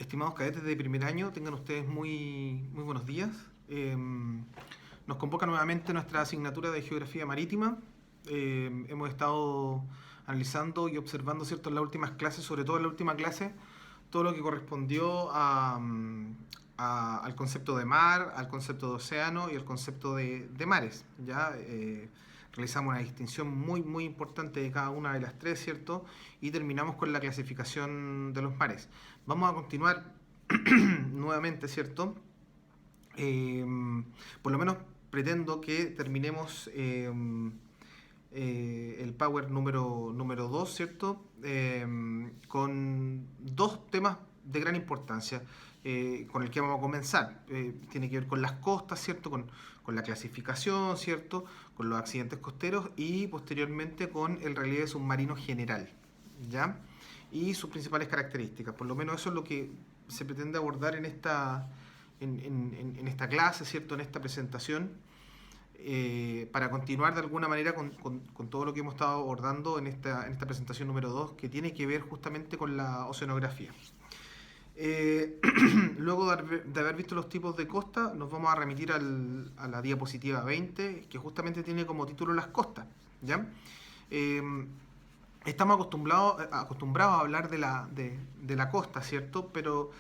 Estimados cadetes de primer año, tengan ustedes muy buenos días. Nos convoca nuevamente nuestra asignatura de Geografía Marítima. Hemos estado analizando y observando, ¿cierto?, en las últimas clases, sobre todo en la última clase, todo lo que correspondió al concepto de mar, al concepto de océano y al concepto de mares. ¿Ya? Realizamos una distinción muy importante de cada una de las tres, ¿cierto? Y terminamos con la clasificación de los mares. Vamos a continuar nuevamente, ¿cierto? Eh, por lo menos pretendo que terminemos el Power número 2, ¿cierto? Con dos temas de gran importancia con el que vamos a comenzar. Tiene que ver con las costas, ¿cierto? Con la clasificación, ¿cierto? Con los accidentes costeros y posteriormente con el relieve submarino general, ¿ya? Y sus principales características. Por lo menos eso es lo que se pretende abordar en esta clase, ¿cierto? En esta presentación, para continuar de alguna manera con todo lo que hemos estado abordando en esta presentación número 2, que tiene que ver justamente con la oceanografía. Luego de haber visto los tipos de costa, nos vamos a remitir a la diapositiva 20, que justamente tiene como título las costas, ¿ya? Estamos acostumbrados a hablar de la costa, ¿cierto? Pero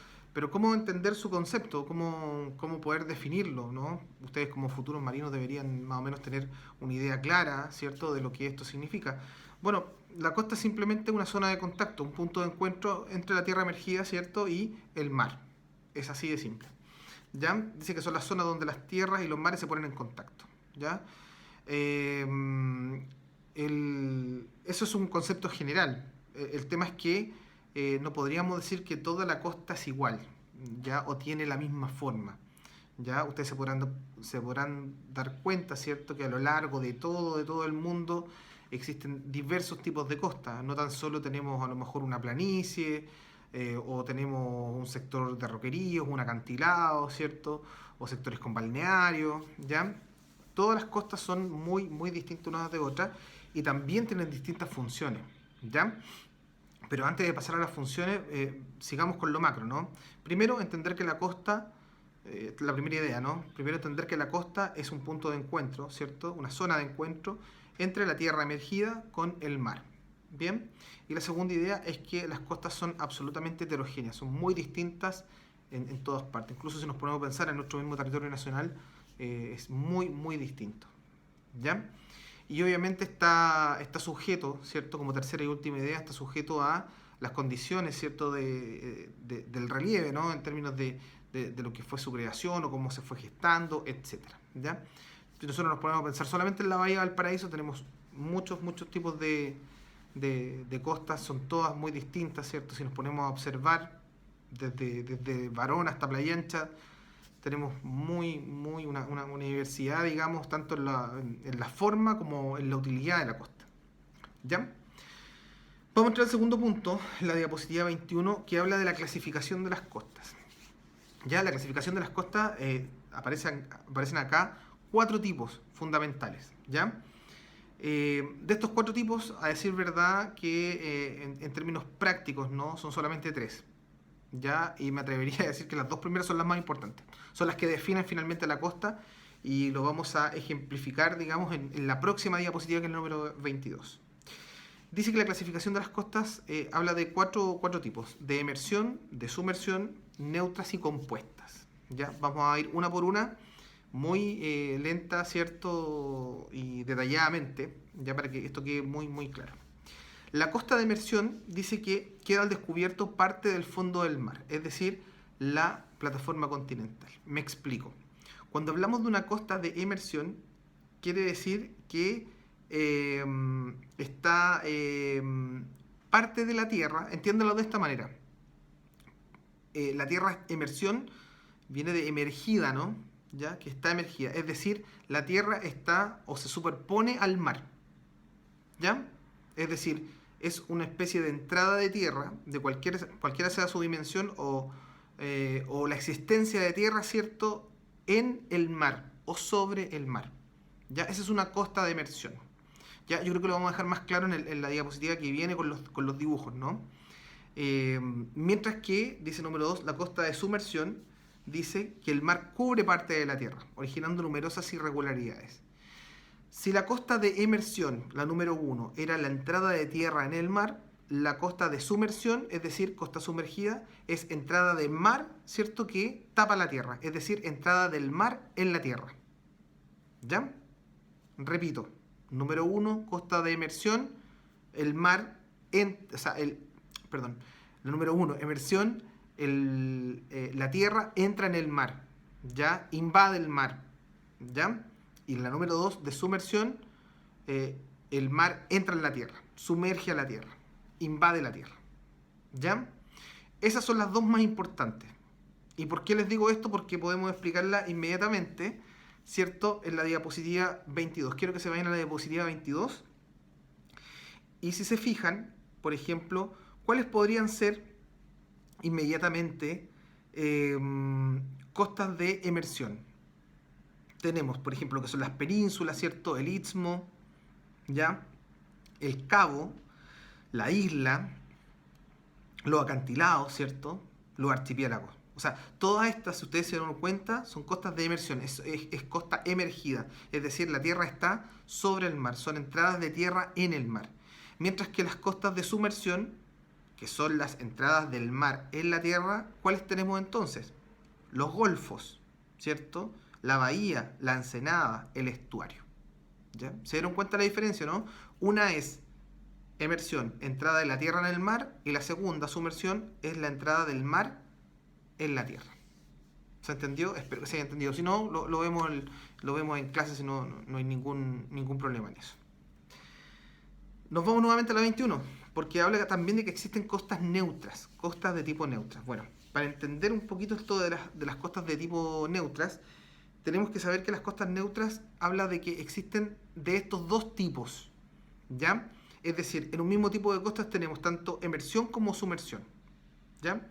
¿cómo entender su concepto? ¿Cómo poder definirlo, ¿no? Ustedes como futuros marinos deberían más o menos tener una idea clara, ¿cierto?, de lo que esto significa. Bueno, la costa es simplemente una zona de contacto, un punto de encuentro entre la tierra emergida, ¿cierto?, y el mar. Es así de simple. ¿Ya? Dice que son las zonas donde las tierras y los mares se ponen en contacto. ¿Ya? Eso es un concepto general. El tema es que no podríamos decir que toda la costa es igual, ¿ya? O tiene la misma forma. ¿Ya? Ustedes se podrán dar cuenta, ¿cierto?, que a lo largo de todo el mundo existen diversos tipos de costas. No tan solo tenemos a lo mejor una planicie, o tenemos un sector de roqueríos, un acantilado, ¿cierto? O sectores con balnearios, ¿ya? Todas las costas son muy distintas unas de otras y también tienen distintas funciones, ¿ya? Pero antes de pasar a las funciones, sigamos con lo macro, ¿no? Primero, entender que la costa, la primera idea, ¿no? Primero, entender que la costa es un punto de encuentro, ¿cierto? Una zona de encuentro entre la tierra emergida con el mar. ¿Bien? Y la segunda idea es que las costas son absolutamente heterogéneas, son muy distintas en todas partes. Incluso si nos ponemos a pensar en nuestro mismo territorio nacional, es muy distinto. ¿Ya? Y obviamente está sujeto, ¿cierto? Como tercera y última idea, está sujeto a las condiciones, ¿cierto?, del relieve, ¿no? En términos de lo que fue su creación o cómo se fue gestando, etcétera. ¿Ya? Si nosotros nos ponemos a pensar solamente en la Bahía de Valparaíso, tenemos muchos tipos de costas, son todas muy distintas, ¿cierto? Si nos ponemos a observar desde Varón hasta Playa Ancha, tenemos una diversidad, digamos, tanto en la forma como en la utilidad de la costa. ¿Ya? Vamos a entrar al segundo punto, la diapositiva 21, que habla de la clasificación de las costas. Ya, la clasificación de las costas, aparecen acá 4 tipos fundamentales. ¿Ya? De estos 4 tipos, a decir verdad, que en términos prácticos, ¿no?, son solamente 3. ¿Ya? Y me atrevería a decir que las 2 primeras son las más importantes. Son las que definen finalmente la costa y lo vamos a ejemplificar, digamos, en la próxima diapositiva, que es el número 22. Dice que la clasificación de las costas habla de cuatro tipos: de emersión, de sumersión, neutras y compuestas. ¿Ya? Vamos a ir una por una, muy lenta, ¿cierto?, y detalladamente, ya para que esto quede muy claro. La costa de emersión dice que queda al descubierto parte del fondo del mar, es decir, la plataforma continental. Me explico. Cuando hablamos de una costa de emersión, quiere decir que está parte de la Tierra, entiéndalo de esta manera. La Tierra, emersión, viene de emergida, ¿no? ¿Ya? Que está emergida, es decir, la Tierra está o se superpone al mar. ¿Ya? Es decir, es una especie de entrada de tierra, de cualquiera sea su dimensión, o la existencia de tierra, ¿cierto?, en el mar o sobre el mar. ¿Ya? Esa es una costa de emersión. ¿Ya? Yo creo que lo vamos a dejar más claro en la diapositiva que viene con los dibujos, ¿no? Mientras que, dice número 2, la costa de sumersión dice que el mar cubre parte de la tierra, originando numerosas irregularidades. Si la costa de emersión, la número 1, era la entrada de tierra en el mar, la costa de sumersión, es decir, costa sumergida, es entrada de mar, ¿cierto?, que tapa la tierra, es decir, entrada del mar en la tierra. ¿Ya? Repito, número 1, costa de emersión, el mar, la número 1, emersión, la tierra entra en el mar, ¿ya? Invade el mar, ¿ya? Y la número 2, de sumersión, el mar entra en la tierra, sumerge a la tierra, invade la tierra, ¿ya? Esas son las dos más importantes. ¿Y por qué les digo esto? Porque podemos explicarla inmediatamente, ¿cierto?, en la diapositiva 22. Quiero que se vayan a la diapositiva 22. Y si se fijan, por ejemplo, ¿cuáles podrían ser inmediatamente costas de emersión? Tenemos, por ejemplo, lo que son las penínsulas, ¿cierto?, el istmo, ¿ya?, el cabo, la isla, los acantilados, ¿cierto?, los archipiélagos. O sea, todas estas, si ustedes se dan cuenta, son costas de emersión, es costa emergida, es decir, la tierra está sobre el mar, son entradas de tierra en el mar. Mientras que las costas de sumersión, que son las entradas del mar en la tierra, ¿cuáles tenemos entonces? Los golfos, ¿cierto?, la bahía, la ensenada, el estuario. ¿Ya? ¿Se dieron cuenta la diferencia, no? Una es emersión, entrada de la tierra en el mar, y la segunda, sumersión, es la entrada del mar en la tierra. ¿Se entendió? Espero que se haya entendido. Si no, lo vemos en clase, si no, no hay ningún problema en eso. Nos vamos nuevamente a la 21, porque habla también de que existen costas neutras, costas de tipo neutras. Bueno, para entender un poquito esto de las costas de tipo neutras, tenemos que saber que las costas neutras habla de que existen de estos dos tipos, ¿ya? Es decir, en un mismo tipo de costas tenemos tanto emersión como sumersión, ¿ya?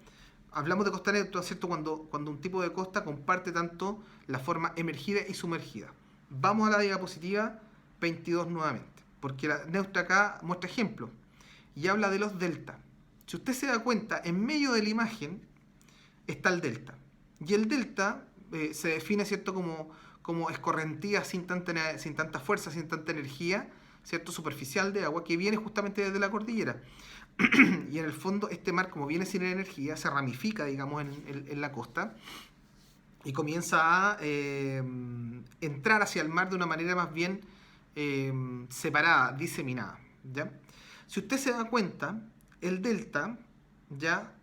Hablamos de costa neutra, ¿cierto?, cuando un tipo de costa comparte tanto la forma emergida y sumergida. Vamos a la diapositiva 22 nuevamente, porque la neutra acá muestra ejemplos y habla de los delta. Si usted se da cuenta, en medio de la imagen está el delta. Y el delta se define, ¿cierto?, como escorrentía sin tanta fuerza, sin tanta energía, ¿cierto?, superficial de agua que viene justamente desde la cordillera. Y en el fondo este mar, como viene sin energía, se ramifica, digamos, en la costa y comienza a entrar hacia el mar de una manera más bien separada, diseminada, ¿ya? Si usted se da cuenta, el delta ya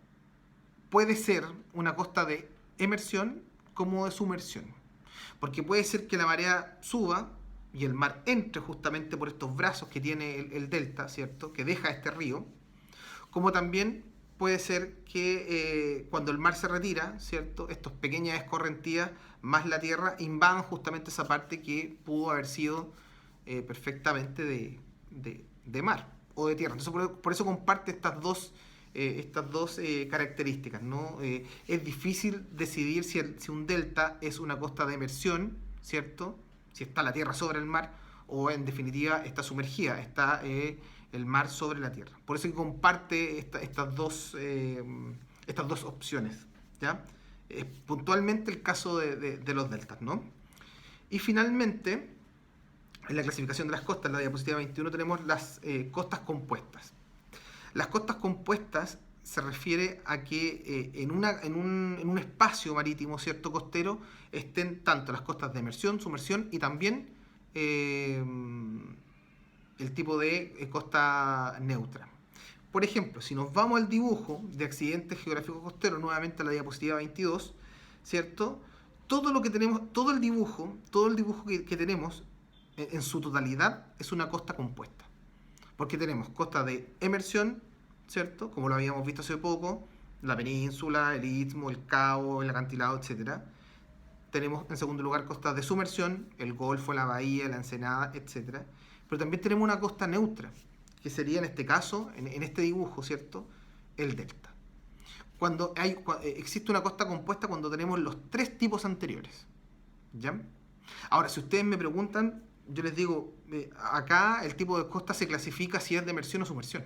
puede ser una costa de emersión como de sumersión, porque puede ser que la marea suba y el mar entre justamente por estos brazos que tiene el delta, ¿cierto?, que deja este río, como también puede ser que cuando el mar se retira, ¿cierto?, estas pequeñas escorrentías más la tierra invadan justamente esa parte que pudo haber sido perfectamente de mar o de tierra. Entonces por eso comparte estas dos características, ¿no? Es difícil decidir si un delta es una costa de emersión, ¿cierto?, si está la tierra sobre el mar, o en definitiva está sumergida, está el mar sobre la tierra. Por eso que comparte estas dos opciones, ¿ya? Puntualmente el caso de los deltas, ¿no? Y finalmente, en la clasificación de las costas, en la diapositiva 21, tenemos las costas compuestas. Las costas compuestas se refiere a que en un espacio marítimo, ¿cierto?, costero, estén tanto las costas de emersión, sumersión y también el tipo de costa neutra. Por ejemplo, si nos vamos al dibujo de accidentes geográficos costeros, nuevamente a la diapositiva 22, ¿cierto?, todo lo que tenemos, todo el dibujo que tenemos en su totalidad es una costa compuesta. Porque tenemos costa de emersión, ¿cierto?, como lo habíamos visto hace poco, la península, el istmo, el cabo, el acantilado, etc. Tenemos en segundo lugar costas de sumersión, el golfo, la bahía, la ensenada, etc. Pero también tenemos una costa neutra, que sería en este caso, en este dibujo, ¿cierto?, el delta. Existe una costa compuesta cuando tenemos los tres tipos anteriores, ¿ya? Ahora, si ustedes me preguntan, yo les digo, acá el tipo de costa se clasifica si es de emersión o sumersión,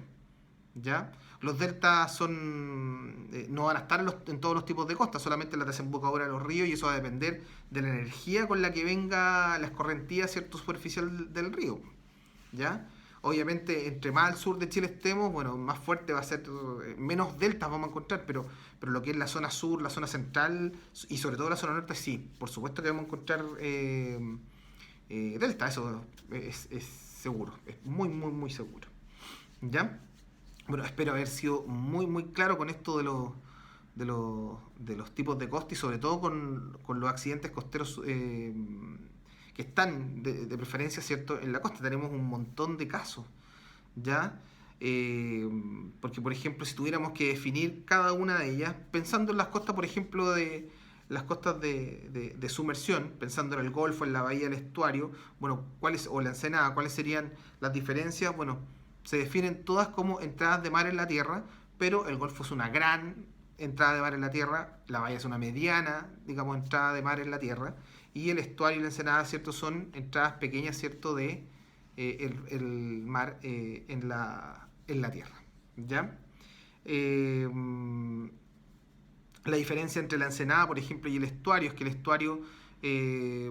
¿ya? Los deltas no van a estar en todos los tipos de costas, solamente en la desembocadura de los ríos, y eso va a depender de la energía con la que venga la escorrentía, ¿cierto?, superficial del río, ¿ya? Obviamente, entre más al sur de Chile estemos, bueno, más fuerte va a ser, menos deltas vamos a encontrar, pero lo que es la zona sur, la zona central y sobre todo la zona norte, sí, por supuesto que vamos a encontrar delta, eso es seguro, es muy, muy, muy seguro, ¿ya? Bueno, espero haber sido muy, muy claro con esto de los tipos de costa y sobre todo con los accidentes costeros que están de preferencia, ¿cierto?, en la costa. Tenemos un montón de casos, ¿ya? Porque, por ejemplo, si tuviéramos que definir cada una de ellas, pensando en las costas, por ejemplo, de las costas de sumersión, pensando en el Golfo, en la bahía del Estuario, bueno, o la Ensenada, ¿cuáles serían las diferencias? Bueno, se definen todas como entradas de mar en la tierra, pero el Golfo es una gran entrada de mar en la tierra, la bahía es una mediana, digamos, entrada de mar en la tierra, y el estuario y la ensenada, ¿cierto?, son entradas pequeñas, ¿cierto?, de el mar en la tierra, ¿ya? Eh, la diferencia entre la ensenada, por ejemplo, y el estuario es que el estuario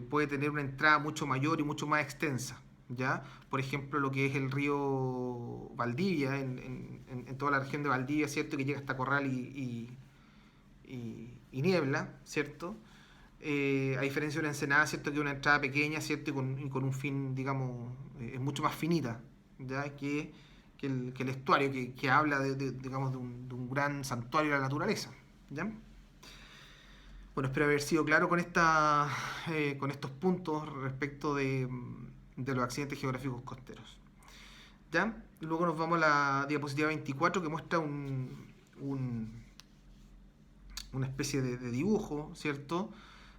puede tener una entrada mucho mayor y mucho más extensa, ¿ya? Por ejemplo, lo que es el río Valdivia, en toda la región de Valdivia, ¿cierto?, que llega hasta Corral y Niebla, ¿cierto? A diferencia de una ensenada, ¿cierto?, que es una entrada pequeña, ¿cierto?, y con un fin, digamos, es mucho más finita, ¿ya? Que el estuario, que habla, digamos, de un gran santuario de la naturaleza, ¿ya? Bueno, espero haber sido claro con estos puntos respecto de los accidentes geográficos costeros, ¿ya? Luego nos vamos a la diapositiva 24 que muestra una especie de dibujo, ¿cierto?,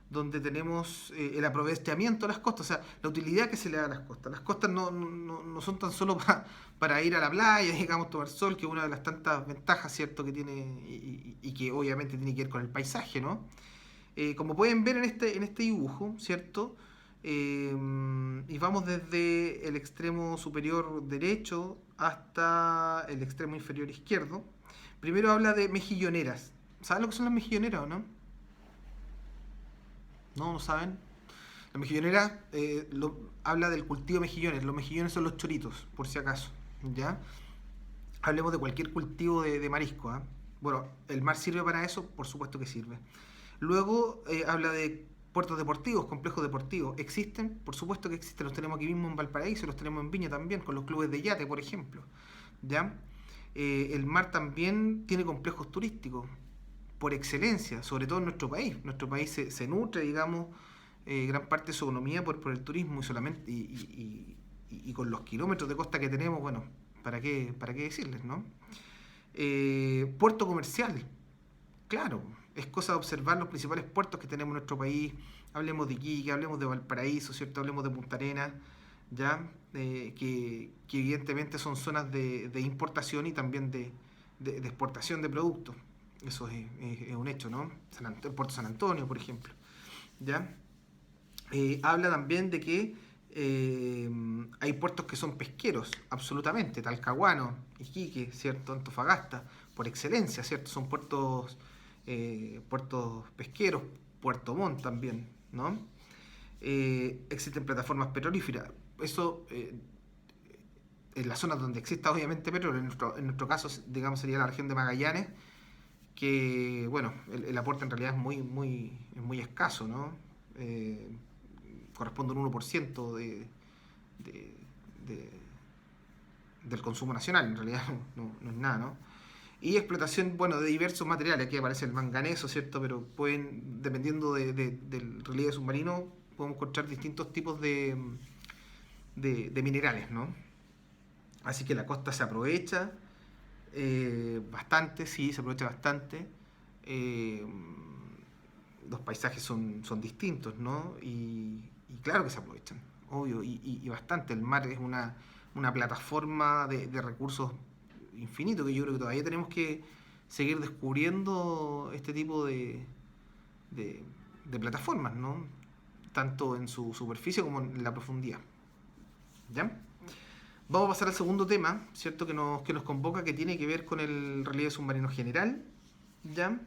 donde tenemos el aprovechamiento de las costas, o sea, la utilidad que se le da a las costas. Las costas no son tan solo para ir a la playa, digamos, tomar sol, que es una de las tantas ventajas, ¿cierto?, que tiene y que obviamente tiene que ver con el paisaje, ¿no? Como pueden ver en este dibujo, ¿cierto? Y vamos desde el extremo superior derecho hasta el extremo inferior izquierdo. Primero habla de mejilloneras. ¿Saben lo que son las mejilloneras o no? ¿No saben? La mejillonera habla del cultivo de mejillones. Los mejillones son los choritos, por si acaso, ¿ya? Hablemos de cualquier cultivo de marisco, ¿eh? Bueno, ¿el mar sirve para eso? Por supuesto que sirve. Luego habla de puertos deportivos, complejos deportivos. ¿Existen? Por supuesto que existen. Los tenemos aquí mismo en Valparaíso, los tenemos en Viña también, con los clubes de yate, por ejemplo, ¿ya? El mar también tiene complejos turísticos por excelencia, sobre todo en nuestro país. Nuestro país se nutre, digamos, gran parte de su economía por el turismo y solamente y con los kilómetros de costa que tenemos, bueno, para qué decirles, ¿no? Puerto comercial, claro, es cosa de observar los principales puertos que tenemos en nuestro país. Hablemos de Iquique, hablemos de Valparaíso, ¿cierto? Hablemos de Punta Arenas, ¿ya? Que evidentemente son zonas de importación y también de exportación de productos. Eso es un hecho, ¿no? El Puerto San Antonio, por ejemplo, ¿ya? Habla también de que hay puertos que son pesqueros, absolutamente, Talcahuano, Iquique, ¿cierto? Antofagasta, por excelencia, ¿cierto? Son puertos pesqueros, Puerto Montt también, ¿no? Existen plataformas petrolíferas, eso en las zonas donde exista obviamente petróleo, en nuestro caso, digamos, sería la región de Magallanes, que, bueno, el aporte en realidad es muy escaso, ¿no? Corresponde a un 1% de, de, del consumo nacional, en realidad no es nada, ¿no? Y explotación, bueno, de diversos materiales, aquí aparece el manganeso, ¿cierto? Pero pueden, dependiendo del relieve submarino, podemos encontrar distintos tipos de minerales, ¿no? Así que la costa se aprovecha bastante, sí, se aprovecha bastante. Eh, los paisajes son distintos, ¿no? Y claro que se aprovechan, obvio, y bastante. El mar es una plataforma de recursos infinito, que yo creo que todavía tenemos que seguir descubriendo este tipo de, de plataformas, ¿no? Tanto en su superficie como en la profundidad, ¿ya? Vamos a pasar al segundo tema, ¿cierto? Que nos convoca, que tiene que ver con el relieve submarino general, ¿ya?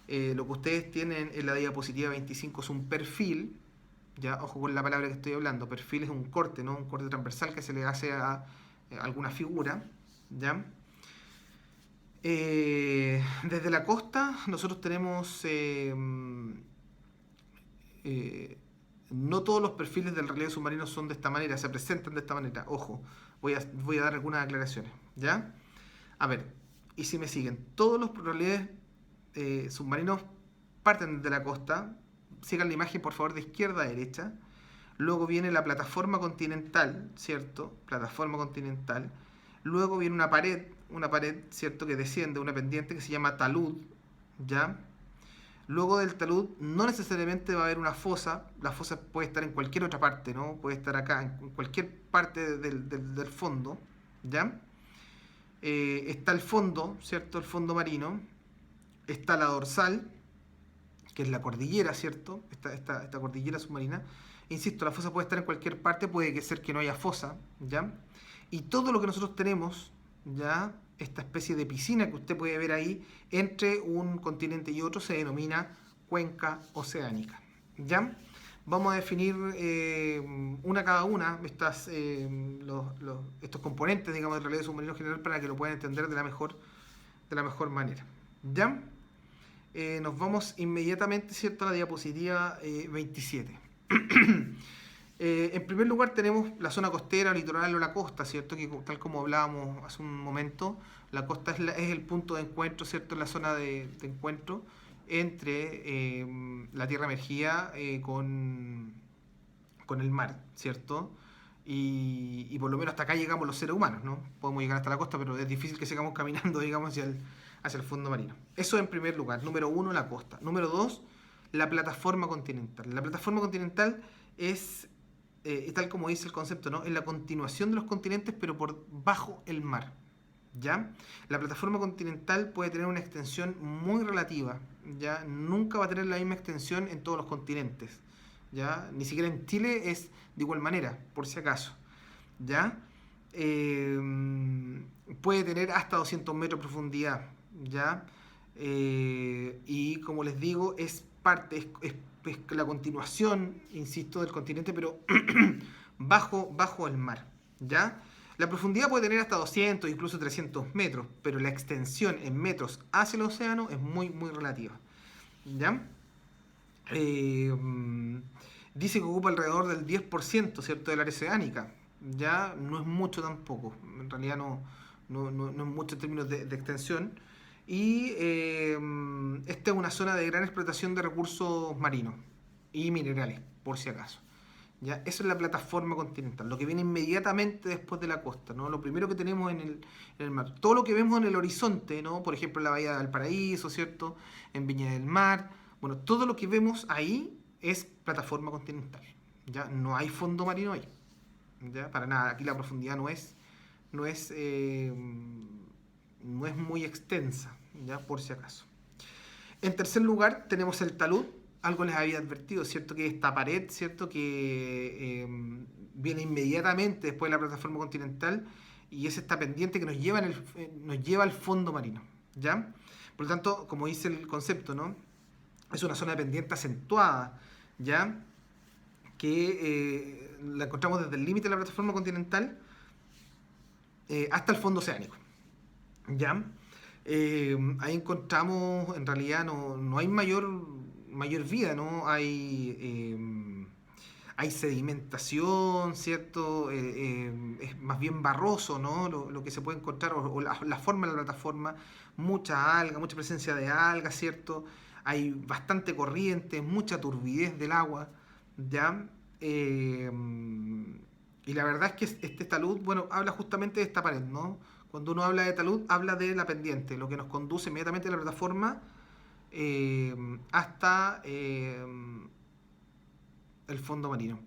Lo que ustedes tienen en la diapositiva 25 es un perfil, ya, ojo con la palabra que estoy hablando, perfil es un corte, ¿no? Un corte transversal que se le hace a alguna figura, ¿ya? Desde la costa nosotros tenemos eh, no todos los perfiles del relieve submarino son de esta manera, se presentan de esta manera. Ojo, voy a dar algunas aclaraciones, ¿ya? A ver, y si me siguen, todos los relieves submarinos parten de la costa. Sigan la imagen, por favor, de izquierda a derecha. Luego viene la plataforma continental, ¿cierto? Plataforma continental. Luego viene una pared, ¿cierto? Que desciende, una pendiente que se llama talud, ¿ya? Luego del talud no necesariamente va a haber una fosa, la fosa puede estar en cualquier otra parte, ¿no? Puede estar acá, en cualquier parte del fondo, ¿ya? Está el fondo, ¿cierto? El fondo marino, está la dorsal, que es la cordillera, ¿cierto? Esta cordillera submarina. Insisto, la fosa puede estar en cualquier parte, puede ser que no haya fosa, ¿ya? Y todo lo que nosotros tenemos, ¿ya? Esta especie de piscina que usted puede ver ahí entre un continente y otro se denomina cuenca oceánica, ¿ya? Vamos a definir una cada una estos componentes, digamos, del relieve submarino general para que lo puedan entender de la mejor manera, ¿ya? Nos vamos inmediatamente, ¿cierto?, a la diapositiva 27. En primer lugar tenemos la zona costera, litoral o la costa, ¿cierto? Que tal como hablábamos hace un momento, la costa es el punto de encuentro, ¿cierto? La zona de encuentro entre la tierra emergida con el mar, ¿cierto? Y por lo menos hasta acá llegamos los seres humanos, ¿no? Podemos llegar hasta la costa, pero es difícil que sigamos caminando, digamos, hacia el fondo marino. Eso en primer lugar. Número uno, la costa. Número dos, la plataforma continental. La plataforma continental es, tal como dice el concepto, ¿no? Es la continuación de los continentes, pero por bajo el mar, ¿ya? La plataforma continental puede tener una extensión muy relativa, ¿ya? Nunca va a tener la misma extensión en todos los continentes, ¿ya? Ni siquiera en Chile es de igual manera, por si acaso, ¿ya? Puede tener hasta 200 metros de profundidad, ¿ya? Y como les digo, es la continuación, insisto, del continente, pero bajo el mar, ¿ya? La profundidad puede tener hasta 200, incluso 300 metros, pero la extensión en metros hacia el océano es muy, muy relativa, ¿ya? Dice que ocupa alrededor del 10%, ¿cierto?, del área oceánica. Ya no es mucho tampoco, en realidad no es mucho en términos de extensión. Y esta es una zona de gran explotación de recursos marinos y minerales, por si acaso. ¿Ya? Eso es la plataforma continental, lo que viene inmediatamente después de la costa, ¿no? Lo primero que tenemos en el mar. Todo lo que vemos en el horizonte, ¿no? Por ejemplo, en la Bahía de Valparaíso, ¿cierto? En Viña del Mar. Bueno, todo lo que vemos ahí es plataforma continental. ¿Ya? No hay fondo marino ahí. ¿Ya? Para nada. Aquí la profundidad no es muy extensa, ¿ya? Por si acaso. En tercer lugar, tenemos el talud. Algo les había advertido, ¿cierto? Que esta pared, ¿cierto? Que viene inmediatamente después de la plataforma continental y es esta pendiente que nos lleva al fondo marino, ¿ya? Por lo tanto, como dice el concepto, ¿no? Es una zona de pendiente acentuada, ¿ya? Que la encontramos desde el límite de la plataforma continental hasta el fondo oceánico, ¿ya? Ahí encontramos, en realidad no hay mayor vida, ¿no? Hay sedimentación, ¿cierto? Es más bien barroso, ¿no? Lo que se puede encontrar, o la forma de la plataforma, mucha alga, mucha presencia de algas, ¿cierto? Hay bastante corriente, mucha turbidez del agua, ¿ya? Y la verdad es que este talud, bueno, habla justamente de esta pared, ¿no? Cuando uno habla de talud, habla de la pendiente, lo que nos conduce inmediatamente a la plataforma hasta el fondo marino.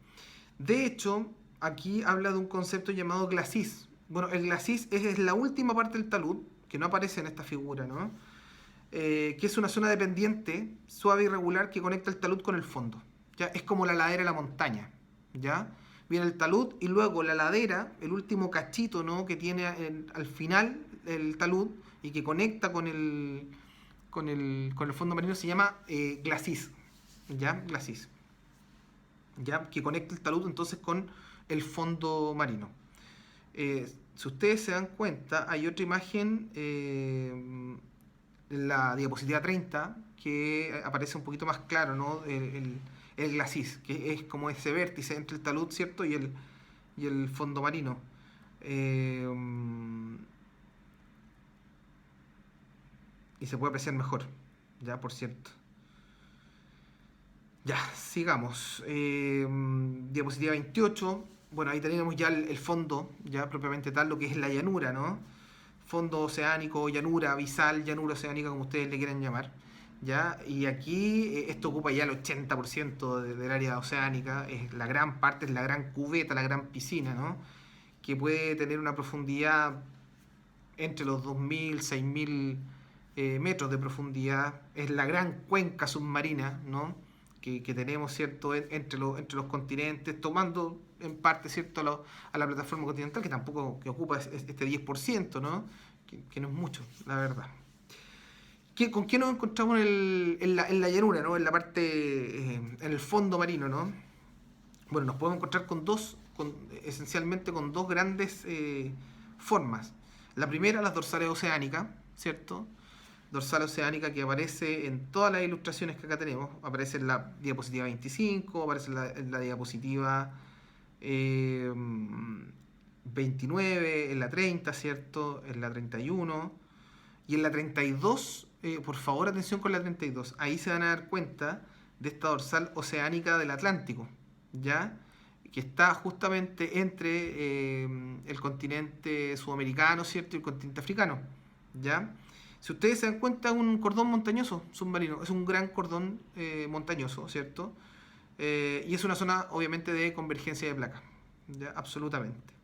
De hecho, aquí habla de un concepto llamado glacis. Bueno, el glacis es la última parte del talud, que no aparece en esta figura, ¿no? Que es una zona de pendiente suave y regular que conecta el talud con el fondo. ¿Ya? Es como la ladera de la montaña, ¿ya? viene el talud y luego la ladera, el último cachito, ¿no? Que tiene al final el talud y que conecta con el fondo marino se llama glacis, ¿ya? Glacis, ¿ya? Que conecta el talud entonces con el fondo marino. Si ustedes se dan cuenta, hay otra imagen en la diapositiva 30 que aparece un poquito más claro, ¿no? El glacis, que es como ese vértice entre el talud, ¿cierto? Y el fondo marino. Eh, y se puede apreciar mejor, ya, por cierto. Ya, sigamos. Diapositiva 28. Bueno, ahí tenemos ya el fondo, ya propiamente tal, lo que es la llanura, ¿no? Fondo oceánico, llanura abisal, llanura oceánica, como ustedes le quieran llamar. ¿Ya? Y aquí esto ocupa ya el 80% del área oceánica, es la gran parte, es la gran cubeta, la gran piscina, ¿no? Que puede tener una profundidad entre los 2.000, 6.000 metros de profundidad. Es la gran cuenca submarina, ¿no? Que tenemos, ¿cierto? Entre los continentes, tomando en parte, ¿cierto? A la plataforma continental, que tampoco que ocupa este 10%, ¿no? Que no es mucho, la verdad. ¿Con qué nos encontramos en la llanura, ¿no? En la parte, en el fondo marino, ¿no? Bueno, nos podemos encontrar esencialmente con dos grandes formas. La primera, las dorsales oceánicas, ¿cierto? Dorsal oceánica que aparece en todas las ilustraciones que acá tenemos. Aparece en la diapositiva 25, aparece en la diapositiva 29, en la 30, ¿cierto? En la 31 y en la 32, por favor, atención con la 32. Ahí se van a dar cuenta de esta dorsal oceánica del Atlántico, ¿ya? Que está justamente entre el continente sudamericano, ¿cierto? Y el continente africano, ¿ya? Si ustedes se dan cuenta, es un cordón montañoso submarino, es un gran cordón montañoso, ¿cierto? Y es una zona, obviamente, de convergencia de placas, ¿ya? Absolutamente.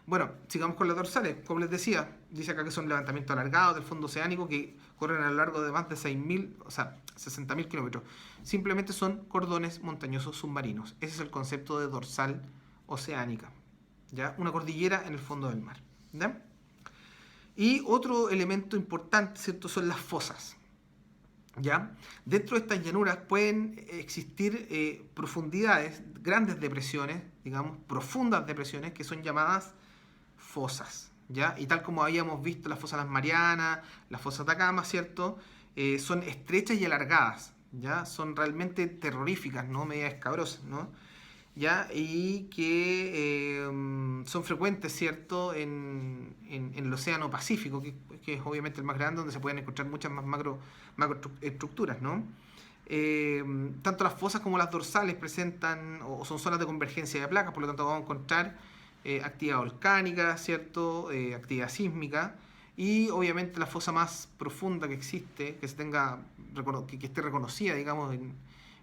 Bueno, sigamos con las dorsales. Como les decía, dice acá que son levantamientos alargados del fondo oceánico que corren a lo largo de más de 6.000, o sea, 60.000 kilómetros. Simplemente son cordones montañosos submarinos. Ese es el concepto de dorsal oceánica, ¿ya? Una cordillera en el fondo del mar, ¿ya? Y otro elemento importante, ¿cierto? Son las fosas, ¿ya? Dentro de estas llanuras pueden existir profundidades, grandes depresiones, digamos, profundas depresiones, que son llamadas fosas, ¿ya? Y tal como habíamos visto las fosas Las Marianas, las fosas Atacama, ¿cierto? Son estrechas y alargadas, ¿ya? Son realmente terroríficas, ¿no? Medias escabrosas, ¿no? ¿Ya? Y que son frecuentes, ¿cierto? En el Océano Pacífico, que es obviamente el más grande, donde se pueden encontrar muchas más macroestructuras, ¿no? Tanto las fosas como las dorsales presentan o son zonas de convergencia de placas, por lo tanto vamos a encontrar actividad volcánica, ¿cierto? Actividad sísmica y obviamente la fosa más profunda que existe, que esté reconocida, digamos, en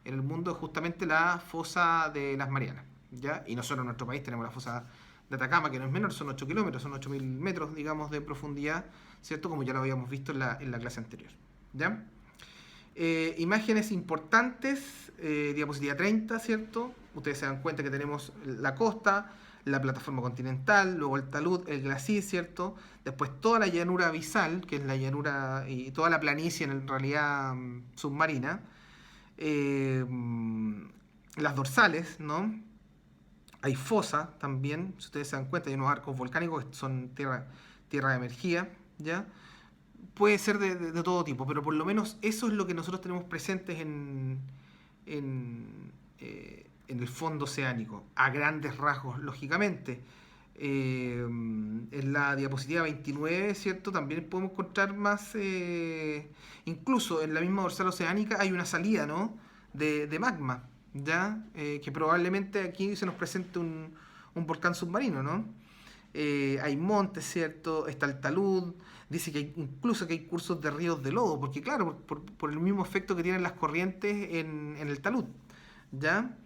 el mundo es justamente la fosa de las Marianas, ¿ya? Y nosotros en nuestro país tenemos la fosa de Atacama, que no es menor, son 8 kilómetros, son 8.000 metros, digamos, de profundidad, ¿cierto? Como ya lo habíamos visto en la clase anterior, ¿ya? Imágenes importantes, diapositiva 30, ¿cierto? Ustedes se dan cuenta que tenemos la costa, la plataforma continental, luego el talud, el glacis, ¿cierto? Después toda la llanura abisal, que es la llanura y toda la planicie en realidad submarina. Las dorsales, ¿no? Hay fosa también, si ustedes se dan cuenta, hay unos arcos volcánicos que son tierra de energía, ¿ya? Puede ser de todo tipo, pero por lo menos eso es lo que nosotros tenemos presentes en el fondo oceánico, a grandes rasgos, lógicamente. En la diapositiva 29, ¿cierto? También podemos encontrar más, incluso en la misma dorsal oceánica hay una salida, ¿no? De magma, ¿ya? Que probablemente aquí se nos presente un volcán submarino, ¿no? Hay montes, ¿cierto? Está el talud, dice que incluso que hay cursos de ríos de lodo, porque claro, por el mismo efecto que tienen las corrientes en el talud, ¿ya?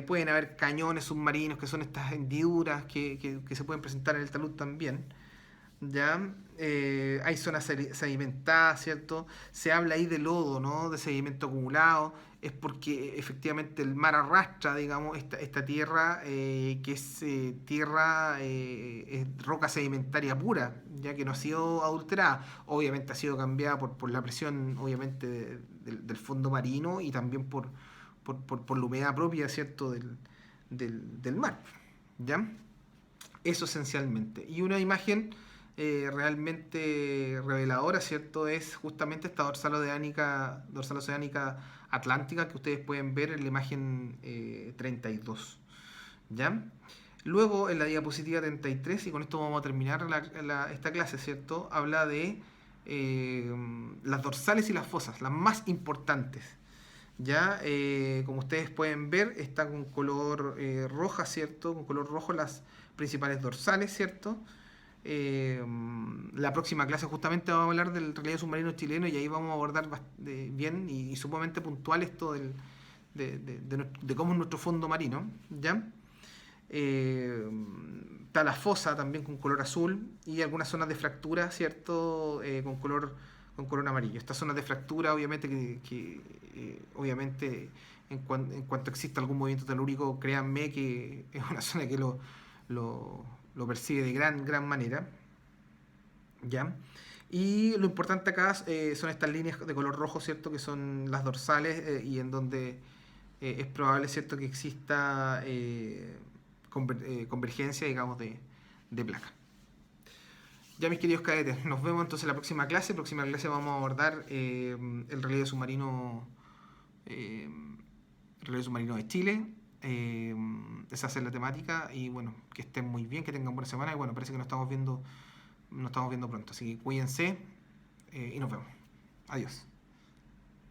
Pueden haber cañones submarinos, que son estas hendiduras que se pueden presentar en el talud también, ¿ya? hay zonas sedimentadas, ¿cierto? Se habla ahí de lodo, ¿no? De sedimento acumulado. Es porque efectivamente el mar arrastra, digamos, esta tierra, que es tierra, es roca sedimentaria pura, ya que no ha sido adulterada. Obviamente ha sido cambiada por la presión, obviamente, del fondo marino y también por la humedad propia, ¿cierto? Del mar, ¿ya? Eso esencialmente. Y una imagen realmente reveladora, ¿cierto? Es justamente esta dorsal oceánica atlántica que ustedes pueden ver en la imagen 32. ¿Ya? Luego, en la diapositiva 33, y con esto vamos a terminar esta clase, ¿cierto? Habla de eh, las dorsales y las fosas, las más importantes. Ya, como ustedes pueden ver, está con color roja, ¿cierto? Con color rojo las principales dorsales, ¿cierto? Eh, la próxima clase justamente vamos a hablar del relieve submarino chileno y ahí vamos a abordar bien y sumamente puntual esto de cómo es nuestro fondo marino, ¿ya? Eh, Está la fosa también con color azul y algunas zonas de fractura, ¿cierto? Con color amarillo. Estas zonas de fractura, obviamente, obviamente, en cuanto exista algún movimiento telúrico, créanme que es una zona que lo percibe de gran manera, ¿ya? Y lo importante acá son estas líneas de color rojo, ¿cierto? Que son las dorsales y en donde es probable, ¿cierto?, que exista convergencia, digamos, de placa. Ya, mis queridos cadetes, nos vemos entonces en la próxima clase. En la próxima clase vamos a abordar eh, el relieve submarino de Chile. Esa es la temática y bueno, que estén muy bien, que tengan buena semana y bueno, parece que nos estamos viendo pronto. Así que cuídense y nos vemos. Adiós.